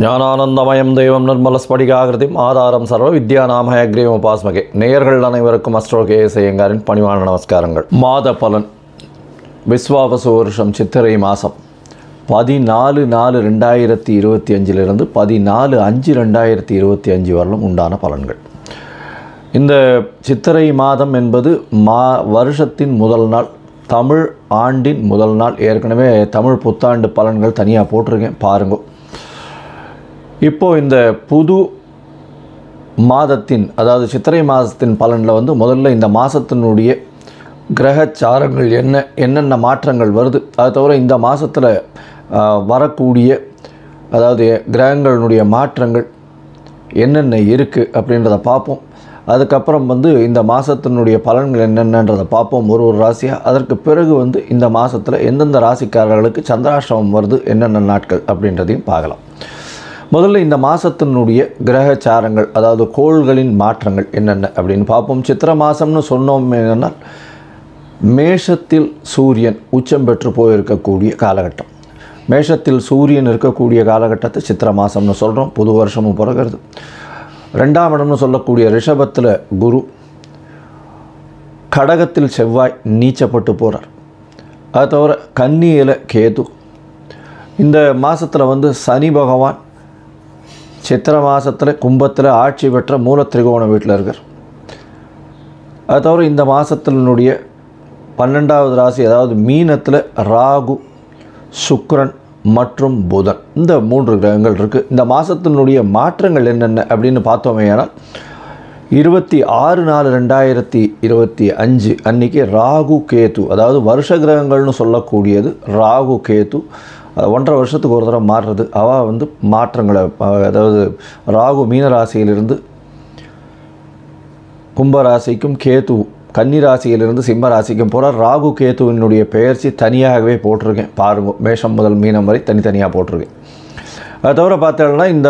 ஞானானந்தமயம் தெய்வம் நிர்மலஸ்படிகாகிருதிம் ஆதாரம் சர்வ வித்யாநாம ஹயக்ரீவம் உபாஸ்மகே. நேயர்கள் அனைவருக்கும் அஸ்ட்ரோ கேஎஸ் ஐயங்காரின் பணிவான நமஸ்காரங்கள். மாத பலன் விஸ்வாவசு வருஷம் சித்திரை மாதம் 14/4/2025 14/5/2025 வரலும் உண்டான பலன்கள். இந்த சித்திரை மாதம் என்பது வருஷத்தின் முதல் நாள், தமிழ் ஆண்டின் முதல் நாள். ஏற்கனவே தமிழ் புத்தாண்டு பலன்கள் தனியாக போட்டிருக்கேன், பாருங்க. இப்போது இந்த புது மாதத்தின், அதாவது சித்திரை மாதத்தின் பலனில் முதல்ல இந்த மாதத்தினுடைய கிரகச்சாரங்கள் என்னென்ன மாற்றங்கள் வருது, அது தவிர இந்த மாதத்தில் வரக்கூடிய, அதாவது கிரகங்களுடைய மாற்றங்கள் என்னென்ன இருக்குது அப்படின்றத பார்ப்போம். அதுக்கப்புறம் இந்த மாதத்தினுடைய பலன்கள் என்னென்னன்றதை பார்ப்போம், ஒரு ராசியாக. அதற்கு பிறகு இந்த மாதத்தில் எந்தெந்த ராசிக்காரர்களுக்கு சந்திராஷ்டமம் வருது, என்னென்ன நாட்கள் அப்படின்றதையும் பார்க்கலாம். முதல்ல இந்த மாதத்தினுடைய கிரகச்சாரங்கள், அதாவது கோள்களின் மாற்றங்கள் என்னென்ன அப்படின்னு பார்ப்போம். சித்திரை மாதம்னு சொன்னோம் என்னென்னால், மேஷத்தில் சூரியன் உச்சம் பெற்று போயிருக்கக்கூடிய காலகட்டம். மேஷத்தில் சூரியன் இருக்கக்கூடிய காலகட்டத்தை சித்திரை மாதம்னு சொல்கிறோம். புது வருஷமும் பிறகுறது. ரெண்டாம் இடம்னு சொல்லக்கூடிய ரிஷபத்தில் குரு, கடகத்தில் செவ்வாய் நீச்சப்பட்டு போகிறார். அது தவிர கன்னியில் கேது. இந்த மாதத்தில் சனி பகவான் சித்திரை மாதத்தில் கும்பத்தில் ஆட்சி பெற்ற மூல திரிகோண வீட்டில் இருக்கார். அது தவிர இந்த மாதத்தினுடைய 12வது ராசி, அதாவது மீனத்தில் ராகு, சுக்கிரன் மற்றும் புதன், இந்த 3 கிரகங்கள் இருக்குது. இந்த மாதத்தினுடைய மாற்றங்கள் என்னென்ன அப்படின்னு பார்த்தோமே ஆனால், 26/4/2025 அன்றைக்கி ராகு கேது, அதாவது வருஷ கிரகங்கள்னு சொல்லக்கூடியது ராகு கேது 1.5 வருஷத்துக்கு ஒரு தடவை மாறுறது. அவள் மாற்றங்களை, அதாவது ராகு மீன ராசியிலிருந்து கும்பராசிக்கும், கேது கன்னி ராசியிலிருந்து சிம்ம ராசிக்கும் போகிறார். ராகு கேதுவினுடைய பெயர்ச்சி தனியாகவே போட்டிருக்கேன், பாருங்க. மேஷம் முதல் மீனம் வரை தனித்தனியாக போட்டிருக்கேன். அது தவிர பார்த்தோம்னா இந்த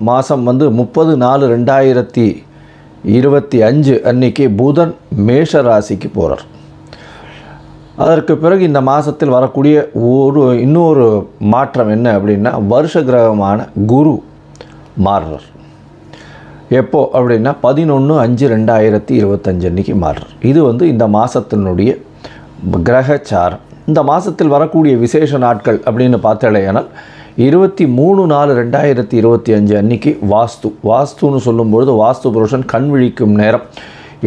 மாதம் 30/4/2025 அன்றைக்கி புதன் மேஷ ராசிக்கு போகிறார். அதற்கு பிறகு இந்த மாதத்தில் வரக்கூடிய இன்னொரு மாற்றம் என்ன அப்படின்னா, வருஷ கிரகமான குரு மாறுறார். எப்போ அப்படின்னா 11/5/2025 அன்றைக்கி மாறுறார். இது இந்த மாதத்தினுடைய கிரகச்சாரம். இந்த மாதத்தில் வரக்கூடிய விசேஷ நாட்கள் அப்படின்னு பார்த்தாலேயானால், 23/4/2025 அன்றைக்கி வாஸ்துன்னு சொல்லும்பொழுது, வாஸ்து புருஷன் கண் விழிக்கும் நேரம்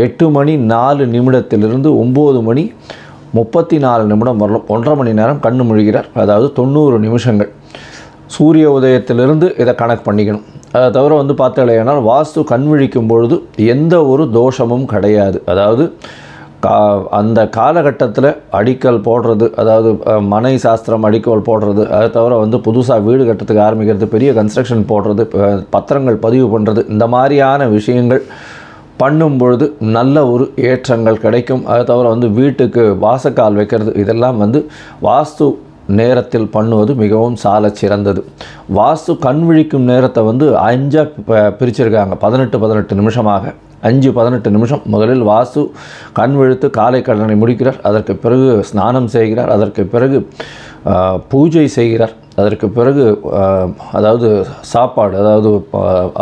8:04 9:34 வரலாம். 1.5 மணி நேரம் கண்ணு முழுகிறார், அதாவது 90 நிமிஷங்கள். சூரிய உதயத்திலிருந்து இதை கணக்கு பண்ணிக்கணும். அதை தவிர பார்த்தாலேனால் வாஸ்து கண் விழிக்கும் பொழுது எந்த ஒரு தோஷமும் கிடையாது. அதாவது அந்த காலகட்டத்தில் அடிக்கல் போடுறது, அதாவது மனை சாஸ்திரம் அடிக்கல் போடுறது, அதை தவிர புதுசாக வீடு கட்டுறதுக்கு ஆரம்பிக்கிறது, பெரிய கன்ஸ்ட்ரக்ஷன் போடுறது, பத்திரங்கள் பதிவு பண்ணுறது, இந்த மாதிரியான விஷயங்கள் பண்ணும் பொழுது நல்ல ஒரு ஏற்றங்கள் கிடைக்கும். அது தவிர வீட்டுக்கு வாசக்கால் வைக்கிறது, இதெல்லாம் வாஸ்து நேரத்தில் பண்ணுவது மிகவும் சால சிறந்தது. வாஸ்து கண் விழிக்கும் நேரத்தை 5 பிரிச்சிருக்காங்க, 18 நிமிஷமாக. 5-18 நிமிஷம். முதலில் வாஸ்து கண் விழித்து காலை கடனை முடிக்கிறார். அதற்கு பிறகு ஸ்நானம் செய்கிறார். அதற்கு பிறகு பூஜை செய்கிறார். அதற்கு பிறகு அதாவது சாப்பாடு, அதாவது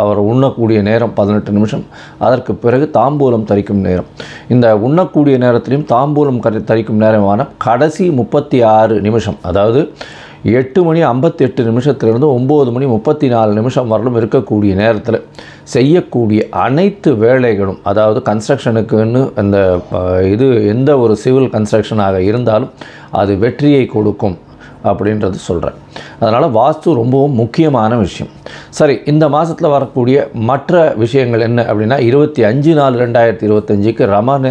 அவர் உண்ணக்கூடிய நேரம் 18 நிமிஷம். அதற்கு பிறகு தாம்பூலம் தரிக்கும் நேரம். இந்த உண்ணக்கூடிய நேரத்திலையும் தாம்பூலம் தரிக்கும் நேரமான கடைசி 36 நிமிஷம், அதாவது 8:58 9:34 வரலும் இருக்கக்கூடிய நேரத்தில் செய்யக்கூடிய அனைத்து வேலைகளும், அதாவது கன்ஸ்ட்ரக்ஷனுக்குன்னு அந்த இது எந்த ஒரு சிவில் கன்ஸ்ட்ரக்ஷனாக இருந்தாலும் அது வெற்றியை கொடுக்கும் அப்படின்றது சொல்கிறேன். அதனால் வாஸ்து ரொம்பவும் முக்கியமான விஷயம். சரி, இந்த மாதத்தில் வரக்கூடிய மற்ற விஷயங்கள் என்ன அப்படின்னா, 25/4/2025 ரமண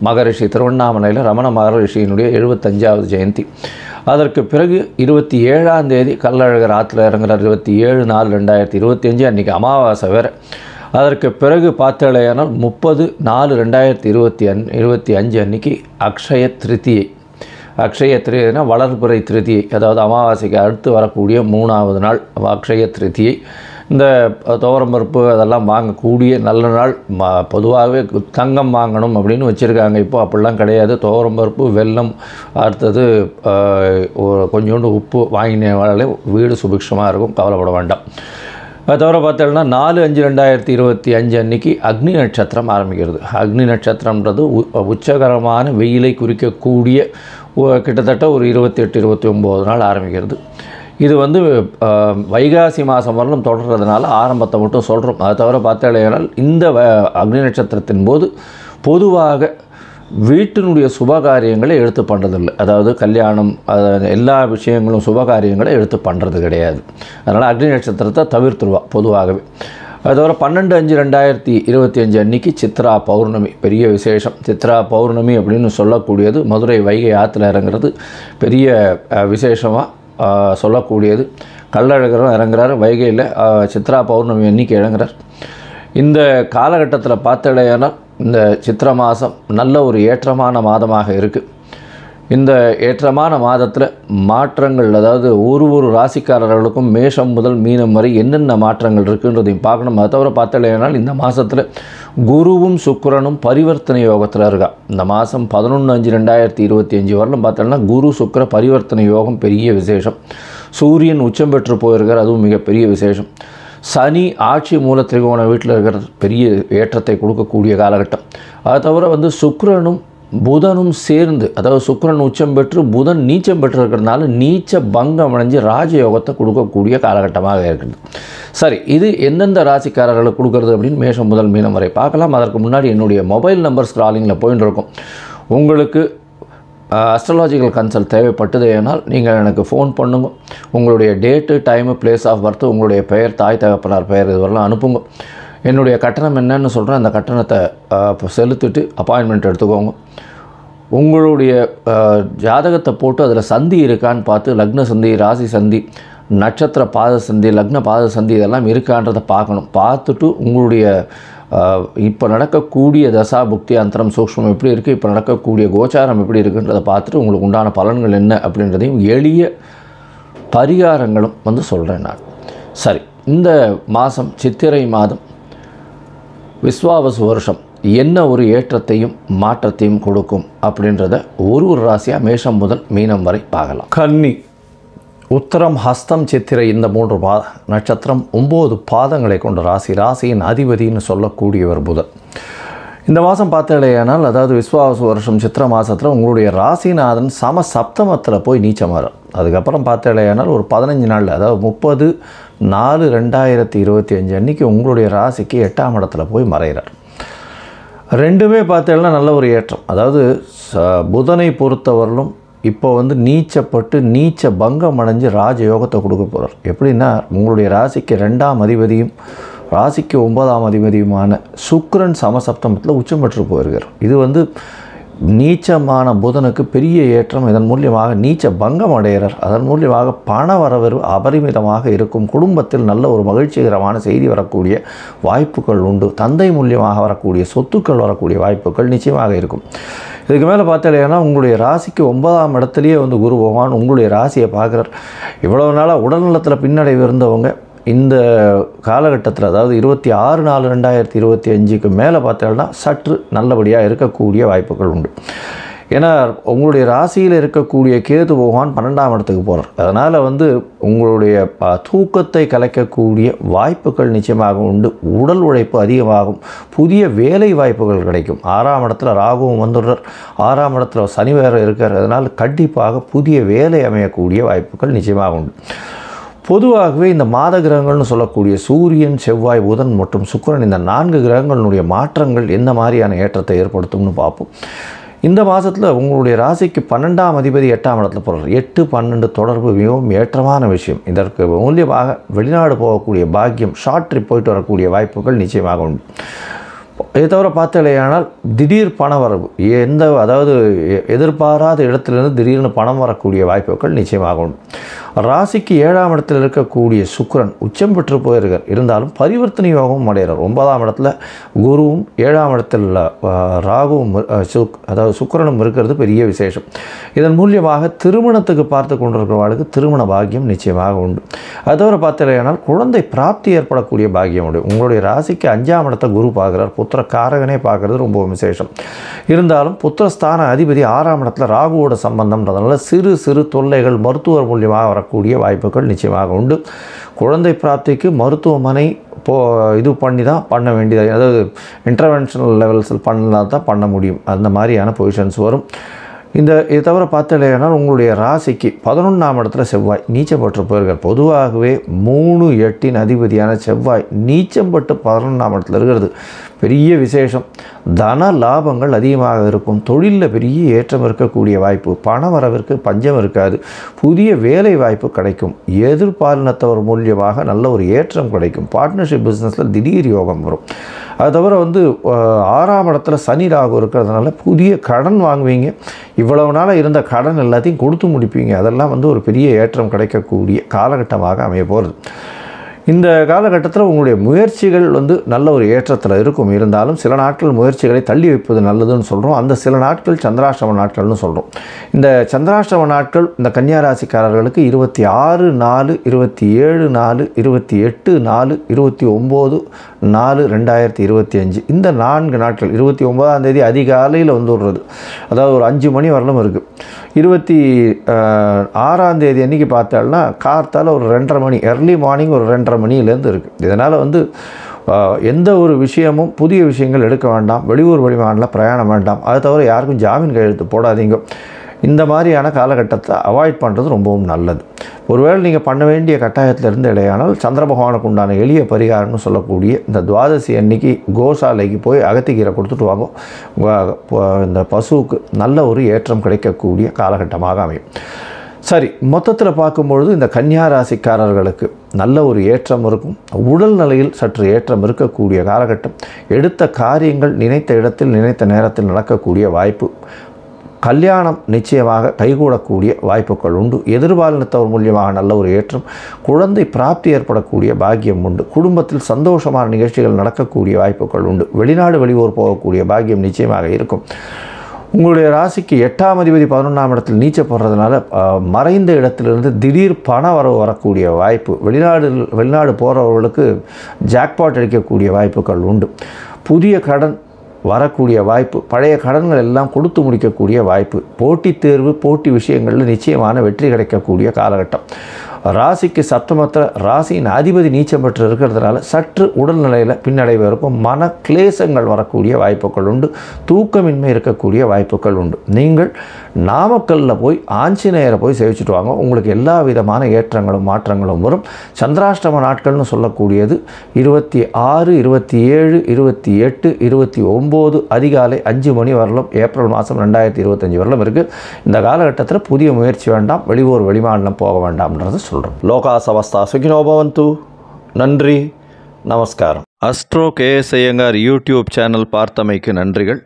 மகரிஷி, திருவண்ணாமலையில் ரமண மகரிஷியினுடைய 75வது ஜெயந்தி. அதற்கு பிறகு 27ஆம் தேதி கள்ளழகர் ஆற்றுல இறங்குறார். 27/4/2025 அன்றைக்கி அமாவாசை வேறு. அதற்கு பிறகு பார்த்தாலேயானால் 30/4/2025 அன்றைக்கி அக்ஷய திருத்தியை. அக்ஷய திருதினா வளர்பிறை திருதியை, அதாவது அமாவாசைக்கு அடுத்து வரக்கூடிய 3வது நாள் அக்ஷய திருதியை. இந்த துவரம்பருப்பு அதெல்லாம் வாங்கக்கூடிய நல்ல நாள். பொதுவாகவே தங்கம் வாங்கணும் அப்படின்னு வச்சுருக்காங்க. இப்போ அப்படிலாம் கிடையாது. துவரம்பருப்பு, வெல்லம், அடுத்தது கொஞ்சோண்டு உப்பு வாங்கினாலே வீடு சுபிக்ஷமாக இருக்கும், கவலைப்பட வேண்டாம். அது தவிர பார்த்தோம்னா 4/5/2025 அன்றைக்கி அக்னி நட்சத்திரம் ஆரம்பிக்கிறது. அக்னி நட்சத்திரம்ன்றது உச்சகரமான வெயிலை குறிக்கக்கூடிய கிட்டத்தட்ட ஒரு 28-29 நாள் ஆரம்பிக்கிறது. இது வந்து வைகாசி மாதம் வரலும் தொடர்றதுனால ஆரம்பத்தை மட்டும் சொல்கிறோம். அதை தவிர பார்த்தேனால் இந்த அக்னி நட்சத்திரத்தின் போது பொதுவாக வீட்டினுடைய சுபகாரியங்களை எடுத்து பண்ணுறதில்லை. அதாவது கல்யாணம், எல்லா விஷயங்களும் சுபகாரியங்களை எடுத்து பண்ணுறது கிடையாது. அதனால் அக்னி நட்சத்திரத்தை தவிர்த்துருவா பொதுவாகவே. அது தவிர 12/5/2025 அன்றைக்கி சித்ரா பௌர்ணமி பெரிய விசேஷம். சித்ரா பௌர்ணமி அப்படின்னு சொல்லக்கூடியது மதுரை வைகை ஆற்றுல இறங்குறது பெரிய விசேஷமாக சொல்லக்கூடியது. கள்ளழகரும் இறங்குறாரு வைகையில், சித்ரா பௌர்ணமி அன்றைக்கி இறங்குறார். இந்த காலகட்டத்தில் பார்த்தடையானால் இந்த சித்திரை மாதம் நல்ல ஒரு ஏற்றமான மாதமாக இருக்குது. இந்த ஏற்றமான மாதத்தில் மாற்றங்கள், அதாவது ஒரு ராசிக்காரர்களுக்கும் மேஷம் முதல் மீனம் வரை என்னென்ன மாற்றங்கள் இருக்குன்றதையும் பார்க்கணும். அதை தவிர பார்த்தலையானால் இந்த மாதத்தில் குருவும் சுக்கிரனும் பரிவர்த்தனை யோகத்தில் இருக்கா. இந்த மாதம் 11/5/2025 வரலும் பார்த்தோம்னா குரு சுக்கிர பரிவர்த்தனை யோகம் பெரிய விசேஷம். சூரியன் உச்சம் பெற்று போயிருக்கார், அதுவும் மிகப்பெரிய விசேஷம். சனி ஆட்சி மூல திரிகோண வீட்டில் இருக்கிற பெரிய ஏற்றத்தை கொடுக்கக்கூடிய காலகட்டம். அதை தவிர வந்து சுக்கிரனும் புதனும் சேர்ந்து, அதாவது சுக்கிரன் உச்சம் பெற்று புதன் நீச்சம் பெற்று இருக்கிறதுனால நீச்ச பங்கம் அடைஞ்சு ராஜயோகத்தை கொடுக்கக்கூடிய காலகட்டமாக இருக்குது. சரி, இது எந்தெந்த ராசிக்காரர்களுக்கு கொடுக்குறது அப்படின்னு மேஷம் முதல் மீனம் வரை பார்க்கலாம். அதற்கு முன்னாடி என்னுடைய மொபைல் நம்பர் ஸ்க்ராலிங்கில் போயின்னு இருக்கும். உங்களுக்கு அஸ்ட்ராலாஜிக்கல் கன்சல்ட் தேவைப்பட்டது ஏனால் நீங்கள் எனக்கு ஃபோன் பண்ணுங்க. உங்களுடைய date, time, place of birth, உங்களுடைய பெயர், தாய் தகப்பனார் பெயர் இதுவரெல்லாம் அனுப்புங்க. என்னுடைய கட்டணம் என்னன்னு சொல்கிறேன். அந்த கட்டணத்தை செலுத்திட்டு அப்பாயின்மெண்ட் எடுத்துக்கோங்க. உங்களுடைய ஜாதகத்தை போட்டு அதில் சந்தி இருக்கான்னு பார்த்து, லக்ன சந்தி, ராசி சந்தி, நட்சத்திர பாத சந்தி, லக்ன பாத சந்தி இதெல்லாம் இருக்கான்றதை பார்க்கணும். பார்த்துட்டு உங்களுடைய இப்போ நடக்கக்கூடிய தசா புக்தி அந்தரம் சூக்ஷ்மம் எப்படி இருக்குது, இப்போ நடக்கக்கூடிய கோச்சாரம் எப்படி இருக்குன்றதை பார்த்துட்டு உங்களுக்கு உண்டான பலன்கள் என்ன அப்படின்றதையும் எளிய பரிகாரங்களும் வந்து சொல்கிறேன் நான். சரி, இந்த மாதம் சித்திரை மாதம் விஸ்வாவசு வருஷம் என்ன ஒரு ஏற்றத்தையும் மாற்றத்தையும் கொடுக்கும் அப்படின்றத ஒரு ராசியாக மேஷம் முதல் மீனம் வரை பார்க்கலாம். கன்னி, உத்தரம், ஹஸ்தம், சித்திரை இந்த 3 நட்சத்திரம் 9 பாதங்களை கொண்ட ராசி. ராசியின் அதிபதினு சொல்லக்கூடியவர் புதன். இந்த மாதம் பார்த்தலையானால், அதாவது விஸ்வாவசு வருஷம் சித்திரை மாதத்தில் உங்களுடைய ராசிநாதன் சம சப்தமத்தில் போய் நீச்சமாறார். அதுக்கப்புறம் பார்த்தலையானால் ஒரு 15 நாளில், அதாவது 30/4/2025 அன்றைக்கி உங்களுடைய ராசிக்கு 8ஆம் இடத்துல போய் மறைகிறார். ரெண்டுமே பார்த்தேன்னா நல்ல ஒரு ஏற்றம். அதாவது புதனை பொறுத்தவரையிலும் இப்போ வந்து நீச்சப்பட்டு நீச்ச பங்கம் அடைஞ்சு ராஜயோகத்தை கொடுக்க போகிறார். எப்படின்னா, உங்களுடைய ராசிக்கு 2ஆம் அதிபதியும் ராசிக்கு 9ஆம் அதிபதியுமான சுக்கிரன் சமசப்தமத்தில் உச்சம் பெற்று போயிருக்கார். இது வந்து நீச்சமான புதனுக்கு பெரிய ஏற்றம். இதன் மூலியமாக நீச்ச பங்கம் அடைகிறார். அதன் மூலியமாக பண வரவு அபரிமிதமாக இருக்கும். குடும்பத்தில் நல்ல ஒரு மகிழ்ச்சிகரமான செய்தி வரக்கூடிய வாய்ப்புகள் உண்டு. தந்தை மூலியமாக வரக்கூடிய சொத்துக்கள் வரக்கூடிய வாய்ப்புகள் நிச்சயமாக இருக்கும். இதுக்கு மேலே பார்த்தீங்கன்னா, உங்களுடைய ராசிக்கு 9ஆம் இடத்துலையே வந்து குரு பகவான் உங்களுடைய ராசியை பார்க்குறார். இவ்வளவு நாளாக உடல்நலத்தில் பின்னடைவு இருந்தவங்க இந்த காலகட்டத்தில், அதாவது 26/4/2025க்கு மேலே பார்த்தீங்கன்னா சற்று நல்லபடியாக இருக்கக்கூடிய வாய்ப்புகள் உண்டு. ஏன்னா உங்களுடைய ராசியில் இருக்கக்கூடிய கேது பகவான் 12ஆம் இடத்துக்கு போகிறார். அதனால் வந்து உங்களுடைய தூக்கத்தை கலைக்கக்கூடிய வாய்ப்புகள் நிச்சயமாக உண்டு. உடல் உழைப்பு அதிகமாகும். புதிய வேலை வாய்ப்புகள் கிடைக்கும். 6ஆம் இடத்துல ராகுவும் வந்துடுறார். 6ஆம் இடத்துல சனி வேறு இருக்கார். அதனால் கண்டிப்பாக புதிய வேலை அமையக்கூடிய வாய்ப்புகள் நிச்சயமாக உண்டு. பொதுவாகவே இந்த மாத கிரகங்கள்னு சொல்லக்கூடிய சூரியன், செவ்வாய், புதன் மற்றும் சுக்கிரன் இந்த 4 கிரகங்களுடைய மாற்றங்கள் எந்த மாதிரியான ஏற்றத்தை ஏற்படுத்தும்னு பார்ப்போம். இந்த மாதத்தில் உங்களுடைய ராசிக்கு 12ஆம் அதிபதி 8ஆம் இடத்துல போகிறார். 8-12 தொடர்பு மிகவும் ஏற்றமான விஷயம். இதற்கு மூலியமாக வெளிநாடு போகக்கூடிய பாக்கியம், ஷார்ட் ட்ரிப் போயிட்டு வரக்கூடிய வாய்ப்புகள் நிச்சயமாக உண்டு. இதை தவிர பார்த்தலையானால் திடீர் பண வரவு, அதாவது எதிர்பாராத இடத்துலேருந்து திடீர்னு பணம் வரக்கூடிய வாய்ப்புகள் நிச்சயமாக உண்டு. ராசிக்கு 7ஆம் இடத்தில் இருக்கக்கூடிய சுக்கிரன் உச்சம் பெற்று போயிருக்கார். இருந்தாலும் பரிவர்த்தனை யோகமும் அடைகிறார். 9ஆம் இடத்துல குருவும் 7ஆம் இடத்தில் ராகுவும் அதாவது சுக்கிரனும் இருக்கிறது பெரிய விசேஷம். இதன் மூலியமாக திருமணத்துக்கு பார்த்து கொண்டிருக்கிறவர்களுக்கு திருமண பாக்கியம் நிச்சயமாக உண்டு. அது தவிர பார்த்தீங்கன்னா குழந்தை பிராப்தி ஏற்படக்கூடிய பாக்கியம் உண்டு. உங்களுடைய ராசிக்கு 5ஆம் இடத்தை குரு பார்க்குறார். புத்திர காரகனே பார்க்குறது ரொம்ப விசேஷம். இருந்தாலும் புத்திரஸ்தான அதிபதி 6ஆம் இடத்துல ராகுவோட சம்பந்தம்ன்றதுனால சிறு சிறு தொல்லைகள் மருத்துவர் மூலியமாக வரக்கூடிய வாய்ப்புகள் நிச்சயமாக உண்டு. குழந்தை பிராப்திக்கு மருத்துவமனை இது பண்ணி தான் பண்ண வேண்டியது, அதாவது இன்டர்வென்ஷனல் லெவல்ஸில் பண்ணலாம் தான் பண்ண முடியும். அந்த மாதிரியான பொசிஷன்ஸ் வரும். இது தவிர பார்த்தீங்கன்னா உங்களுடைய ராசிக்கு 11ஆம் இடத்துல செவ்வாய் நீச்சம் பெற்று போயிருக்கார். பொதுவாகவே 3 8 அதிபதியான செவ்வாய் நீச்சம் பட்டு 11ஆம் இடத்துல இருக்கிறது பெரிய விசேஷம். தன லாபங்கள் அதிகமாக இருக்கும். தொழிலில் பெரிய ஏற்றம் இருக்கக்கூடிய வாய்ப்பு, பண வரவிற்கு பஞ்சம் இருக்காது. புதிய வேலை வாய்ப்பு கிடைக்கும். எதிர்பாலினத்தவர் மூலியமாக நல்ல ஒரு ஏற்றம் கிடைக்கும். பார்ட்னர்ஷிப் பிஸ்னஸில் திடீர் யோகம் வரும். அது தவிர 6ஆம் இடத்துல சனி ராகு இருக்கிறதுனால புதிய கடன் வாங்குவீங்க. இவ்வளவு நாளாக இருந்த கடன் எல்லாத்தையும் கொடுத்து முடிப்பீங்க. அதெல்லாம் ஒரு பெரிய ஏற்றம் கிடைக்கக்கூடிய காலகட்டமாக அமைய போகிறது. இந்த காலகட்டத்தில் உங்களுடைய முயற்சிகள் நல்ல ஒரு ஏற்றத்தில் இருக்கும். இருந்தாலும் சில நாட்கள் முயற்சிகளை தள்ளி வைப்பது நல்லதுன்னு சொல்கிறோம். அந்த சில நாட்கள் சந்திராஷ்டம நாட்கள்னு சொல்கிறோம். இந்த சந்திராஷ்டம நாட்கள் இந்த கன்னியா ராசிக்காரர்களுக்கு 26/4, 27/4, 28/4, 29/4/2025 இந்த 4 நாட்கள். 29ஆம் தேதி அதிகாலையில் விடுறது, அதாவது ஒரு 5 மணி வரலும் இருக்குது. 26ஆம் தேதி அன்றைக்கி பார்த்தால்னா கார்த்தால் ஒரு 2:30 மணி, எர்லி மார்னிங் ஒரு 2:30 மணிலேருந்து இருக்குது. இதனால் எந்த ஒரு விஷயமும் புதிய விஷயங்கள் எடுக்க வேண்டாம். வெளியூர் வெளிமாநில பிரயாணம் வேண்டாம். அது தவிர யாருக்கும் ஜாமீன் கையெழுத்து போடாதீங்க. இந்த மாதிரியான காலகட்டத்தை அவாய்ட் பண்ணுறது ரொம்பவும் நல்லது. ஒருவேளை நீங்கள் பண்ண வேண்டிய கட்டாயத்திலிருந்து இடையானால் சந்திர பகவானுக்கு உண்டான எளிய பரிகாரம்னு சொல்லக்கூடிய இந்த துவாதசி அன்னைக்கு கோசாலைக்கு போய் அகத்திக்கீரை கொடுத்துட்டு வாங்க. இந்த பசுவுக்கு நல்ல ஒரு ஏற்றம் கிடைக்கக்கூடிய காலகட்டமாக அமையும். சரி, மொத்தத்தில் பார்க்கும்பொழுது இந்த கன்னியா ராசிக்காரர்களுக்கு நல்ல ஒரு ஏற்றம் இருக்கும். உடல் நிலையில் சற்று ஏற்றம் இருக்கக்கூடிய காலகட்டம். எடுத்த காரியங்கள் நினைத்த இடத்தில் நினைத்த நேரத்தில் நடக்கக்கூடிய வாய்ப்பு. கல்யாணம் நிச்சயமாக கைகூடக்கூடிய வாய்ப்புகள் உண்டு. எதிர்பாலினத்தவர் மூலியமாக நல்ல ஒரு ஏற்றம். குழந்தை பிராப்தி ஏற்படக்கூடிய பாக்கியம் உண்டு. குடும்பத்தில் சந்தோஷமான நிகழ்ச்சிகள் நடக்கக்கூடிய வாய்ப்புகள் உண்டு. வெளிநாடு வெளியூர் போகக்கூடிய பாக்கியம் நிச்சயமாக இருக்கும். உங்களுடைய ராசிக்கு 8ஆம் அதிபதி 11ஆம் இடத்தில் நீச்ச போடுறதுனால மறைந்த இடத்திலிருந்து திடீர் பண வரவு வரக்கூடிய வாய்ப்பு. வெளிநாடு போகிறவர்களுக்கு ஜாக்பாட் அடிக்கக்கூடிய வாய்ப்புகள் உண்டு. புதிய கடன் வரக்கூடிய வாய்ப்பு. பழைய கடன்கள் எல்லாம் கொடுத்து முடிக்கக்கூடிய வாய்ப்பு. போட்டித் தேர்வு போட்டி விஷயங்களில் நிச்சயமான வெற்றி கிடைக்கக்கூடிய காலகட்டம். ராசிக்கு சப்தமத்தில் ராசியின் அதிபதி நீச்சம் பெற்று இருக்கிறதுனால சற்று உடல்நிலையில் பின்னடைவு இருக்கும். மன கிளேசங்கள் வரக்கூடிய வாய்ப்புகள் உண்டு. தூக்கமின்மை இருக்கக்கூடிய வாய்ப்புகள் உண்டு. நீங்கள் நாமக்கல்லில் போய் ஆஞ்சநேயரை போய் சேவிச்சுட்டு வாங்க. உங்களுக்கு எல்லா விதமான ஏற்றங்களும் மாற்றங்களும் வரும். சந்திராஷ்டம நாட்கள்னு சொல்லக்கூடியது 26, 27, 28, 29 அதிகாலை 5 மணி வரலும் ஏப்ரல் மாதம் 2025 வரலும் இருக்குது. இந்த காலகட்டத்தில் புதிய முயற்சி வேண்டாம். வெளியூர் வெளிமாநிலம் போக வேண்டாம்ன்றது சொல்கிறோம். லோகா சமஸ்தா சுகினோ பவந்து. நன்றி, நமஸ்காரம். Astro KS Iyengar YouTube channel பார்த்தமைக்கு நன்றிகள்.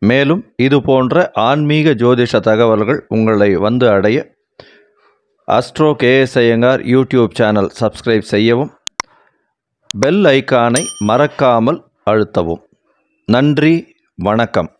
மேலும் இது போன்ற ஆன்மீக ஜோதிஷ தகவல்கள் உங்களை அடைய astro KS Iyengar YouTube channel subscribe செய்யவும், பெல் ஐக்கானை மறக்காமல் அழுத்தவும். நன்றி, வணக்கம்.